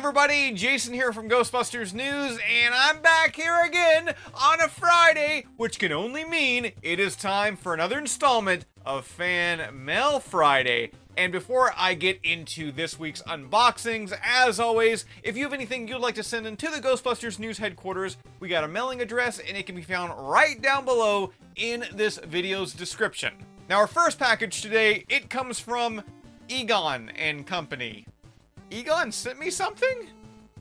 everybody, Jason here from Ghostbusters News, and I'm back here again on a Friday, which can only mean it is time for another installment of Fan Mail Friday. And before I get into this week's unboxings, as always, if you have anything you'd like to send into the Ghostbusters News headquarters, we got a mailing address, and it can be found right down below in this video's description. Now, our first package today, it comes from Egon Company. Egon sent me something?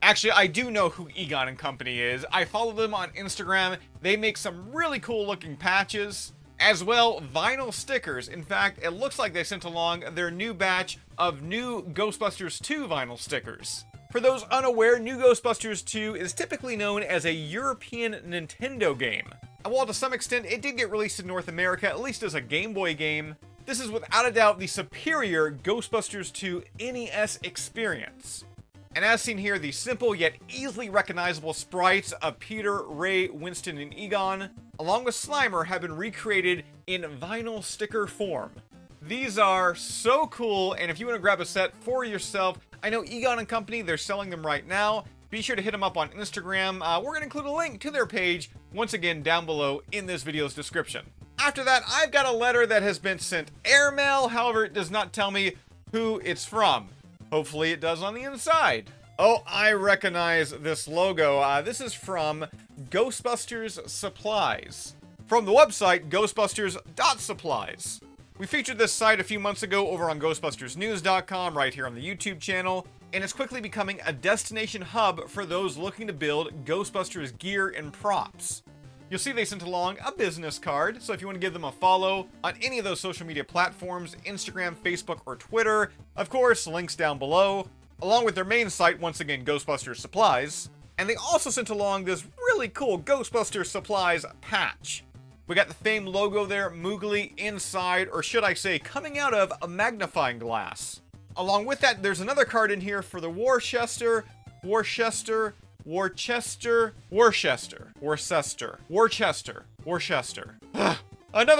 Actually, I do know who Egon Company is. I follow them on Instagram. They make some really cool looking patches, as well vinyl stickers. In fact, it looks like they sent along their new batch of new Ghostbusters 2 vinyl stickers. For those unaware, new Ghostbusters 2 is typically known as a European Nintendo game. And while to some extent it did get released in North America, at least as a Game Boy game, this is without a doubt the superior Ghostbusters 2 NES experience. And as seen here, the simple yet easily recognizable sprites of Peter, Ray, Winston, and Egon, along with Slimer, have been recreated in vinyl sticker form. These are so cool, and if you want to grab a set for yourself, I know Egon Company, they're selling them right now. Be sure to hit them up on Instagram. We're going to include a link to their page, once again, down below in this video's description. After that, I've got a letter that has been sent airmail, however, it does not tell me who it's from. Hopefully it does on the inside. Oh, I recognize this logo. This is from Ghostbusters Supplies, from the website Ghostbusters.supplies. We featured this site a few months ago over on GhostbustersNews.com, right here on the YouTube channel, and it's quickly becoming a destination hub for those looking to build Ghostbusters gear and props. You'll see they sent along a business card, so if you want to give them a follow on any of those social media platforms, Instagram, Facebook, or Twitter, of course, links down below, along with their main site, once again, Ghostbusters Supplies. And they also sent along this really cool Ghostbusters Supplies patch. We got the famed logo there, Moogly, inside, or should I say, coming out of a magnifying glass. Along with that, there's another card in here for the Worcester. Another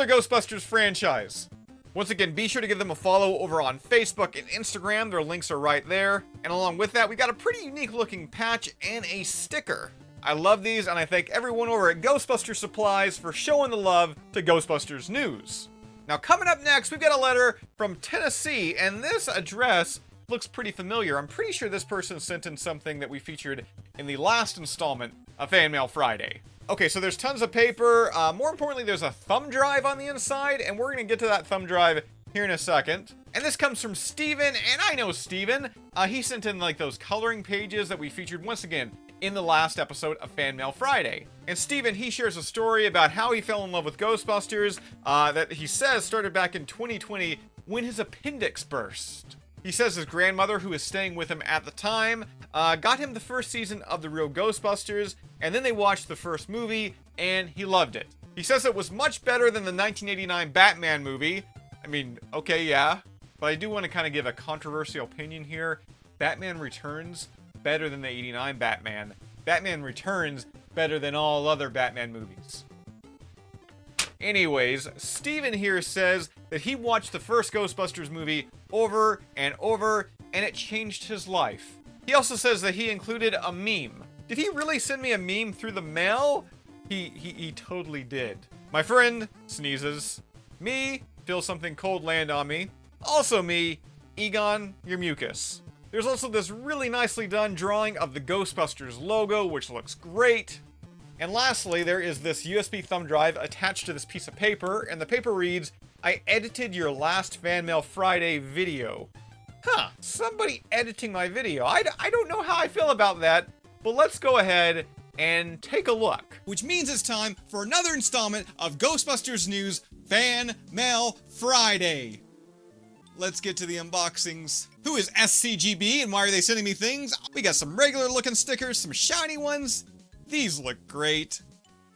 Ghostbusters franchise. Once again, be sure to give them a follow over on Facebook and Instagram. Their links are right there. And along with that, we got a pretty unique looking patch and a sticker. I love these, and I thank everyone over at Ghostbusters Supplies for showing the love to Ghostbusters News. Now, coming up next, we've got a letter from Tennessee, and this address looks pretty familiar. I'm pretty sure this person sent in something that we featured in the last installment of Fan Mail Friday. Okay, so there's tons of paper. More importantly, there's a thumb drive on the inside, and we're going to get to that thumb drive here in a second. And this comes from Steven, and I know Steven. He sent in like those coloring pages that we featured once again in the last episode of Fan Mail Friday. And Steven, he shares a story about how he fell in love with Ghostbusters that he says started back in 2020 when his appendix burst. He says his grandmother, who was staying with him at the time, got him the first season of The Real Ghostbusters, and then they watched the first movie, and he loved it. He says it was much better than the 1989 Batman movie. I mean, okay, yeah, but I do want to kind of give a controversial opinion here. Batman Returns better than the 89 Batman. Batman Returns better than all other Batman movies. Anyways, Steven here says that he watched the first Ghostbusters movie over and over, and it changed his life. He also says that he included a meme. Did he really send me a meme through the mail? He totally did. My friend sneezes. Me, feel something cold land on me. Also me, Egon, your mucus. There's also this really nicely done drawing of the Ghostbusters logo, which looks great. And lastly, there is this USB thumb drive attached to this piece of paper, and the paper reads, "I edited your last Fan Mail Friday video." Huh, somebody editing my video. I don't know how I feel about that, but let's go ahead and take a look. Which means it's time for another installment of Ghostbusters News Fan Mail Friday. Let's get to the unboxings. Who is SCGB and why are they sending me things? We got some regular looking stickers, some shiny ones. These look great.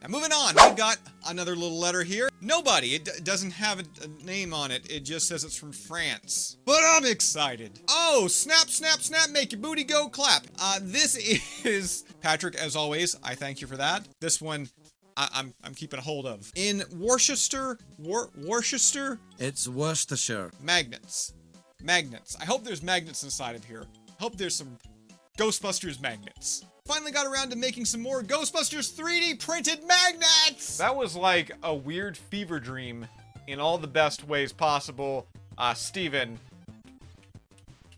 Now moving on, we've got another little letter here. Nobody, it doesn't have a name on it. It just says it's from France. But I'm excited. Oh, snap, snap, snap, make your booty go clap. This is Patrick, as always. I thank you for that. This one, I'm keeping a hold of. In Worcester? It's Worcestershire. Magnets. I hope there's magnets inside of here. I hope there's some Ghostbusters magnets. Finally got around to making some more Ghostbusters 3D printed magnets! That was like a weird fever dream in all the best ways possible. Steven,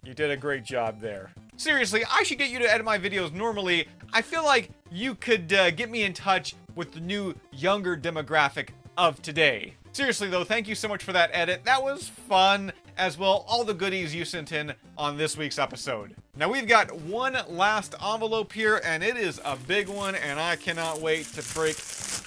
you did a great job there. Seriously, I should get you to edit my videos normally. I feel like you could get me in touch with the new younger demographic of today. Seriously though, thank you so much for that edit. That was fun, as well all the goodies you sent in on this week's episode. Now we've got one last envelope here, and it is a big one, and I cannot wait to break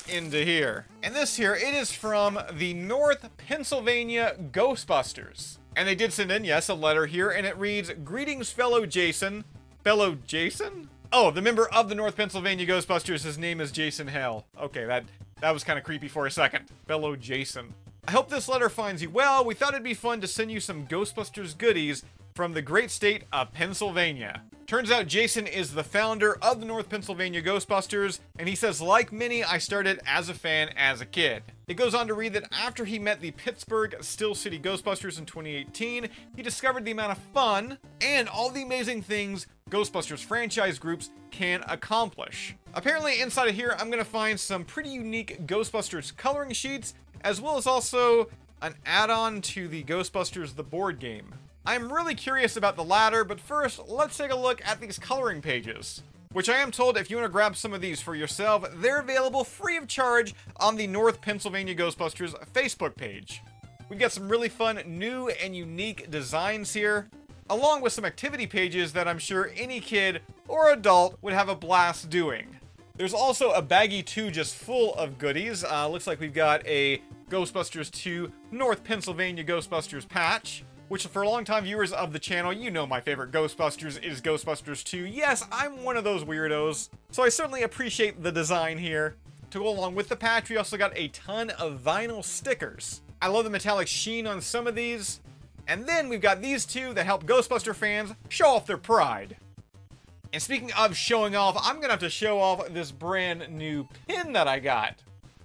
into here. And this here, it is from the North Pennsylvania Ghostbusters. And they did send in, yes, a letter here, and it reads, "Greetings, fellow Jason." Fellow Jason? Oh, the member of the North Pennsylvania Ghostbusters, his name is Jason Hale. Okay, that was kind of creepy for a second. Fellow Jason. I hope this letter finds you well. We thought it'd be fun to send you some Ghostbusters goodies from the great state of Pennsylvania. Turns out Jason is the founder of the North Pennsylvania Ghostbusters, and he says, like many, I started as a fan as a kid. It goes on to read that after he met the Pittsburgh Steel City Ghostbusters in 2018, he discovered the amount of fun and all the amazing things Ghostbusters franchise groups can accomplish. Apparently inside of here, I'm gonna find some pretty unique Ghostbusters coloring sheets, as well as also an add-on to the Ghostbusters the board game. I'm really curious about the latter, but first, let's take a look at these coloring pages, which I am told if you want to grab some of these for yourself, they're available free of charge on the North Pennsylvania Ghostbusters Facebook page. We've got some really fun, new and unique designs here, along with some activity pages that I'm sure any kid or adult would have a blast doing. There's also a baggie too, just full of goodies. Looks like we've got a Ghostbusters II North Pennsylvania Ghostbusters patch, which for longtime viewers of the channel, you know my favorite Ghostbusters is Ghostbusters 2. Yes, I'm one of those weirdos, so I certainly appreciate the design here. To go along with the patch, we also got a ton of vinyl stickers. I love the metallic sheen on some of these. And then we've got these two that help Ghostbuster fans show off their pride. And speaking of showing off, I'm gonna have to show off this brand new pin that I got.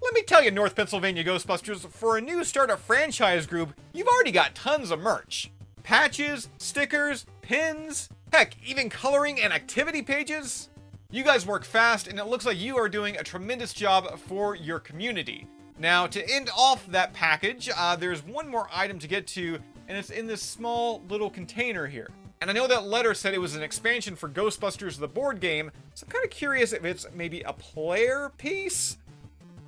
Let me tell you, North Pennsylvania Ghostbusters, for a new startup franchise group, you've already got tons of merch. Patches, stickers, pins, heck, even coloring and activity pages. You guys work fast, and it looks like you are doing a tremendous job for your community. Now, to end off that package, there's one more item to get to, and it's in this small little container here. And I know that letter said it was an expansion for Ghostbusters the board game, so I'm kind of curious if it's maybe a player piece?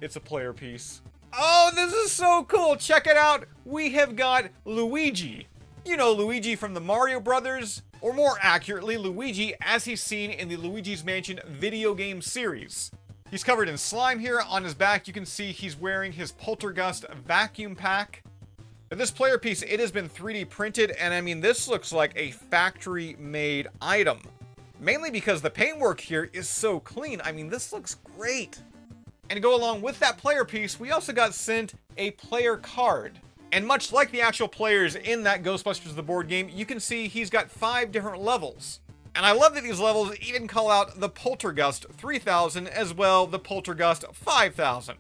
It's a player piece. Oh, this is so cool! Check it out! We have got Luigi. You know Luigi from the Mario Brothers, or more accurately, Luigi as he's seen in the Luigi's Mansion video game series. He's covered in slime here. On his back, you can see he's wearing his Poltergust vacuum pack. Now, this player piece, it has been 3D printed, and I mean, this looks like a factory-made item. Mainly because the paintwork here is so clean. I mean, this looks great. And to go along with that player piece, we also got sent a player card. And much like the actual players in that Ghostbusters the board game, you can see he's got 5 different levels. And I love that these levels even call out the Poltergust 3000 as well the Poltergust 5000.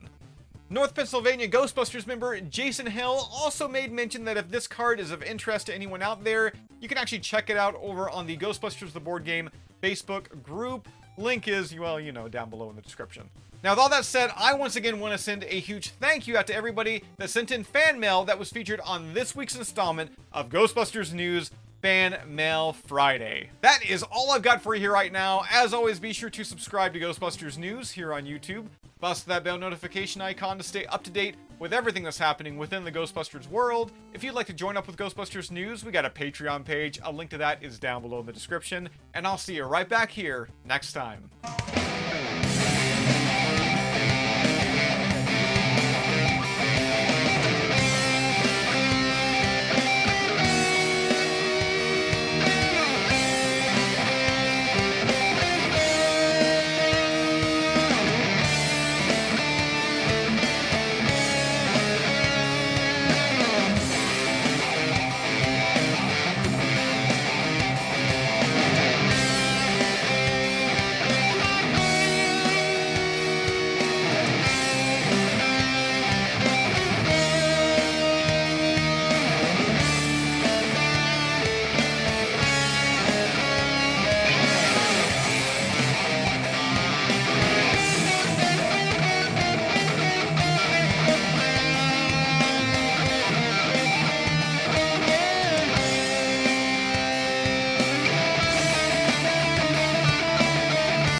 North Pennsylvania Ghostbusters member Jason Hill also made mention that if this card is of interest to anyone out there, you can actually check it out over on the Ghostbusters the board game Facebook group. Link is, well, you know, down below in the description. Now, with all that said, I once again want to send a huge thank you out to everybody that sent in fan mail that was featured on this week's installment of Ghostbusters News Fan Mail Friday. That is all I've got for you here right now. As always, be sure to subscribe to Ghostbusters News here on YouTube. Bust that bell notification icon to stay up to date with everything that's happening within the Ghostbusters world. If you'd like to join up with Ghostbusters News, we got a Patreon page. A link to that is down below in the description. And I'll see you right back here next time.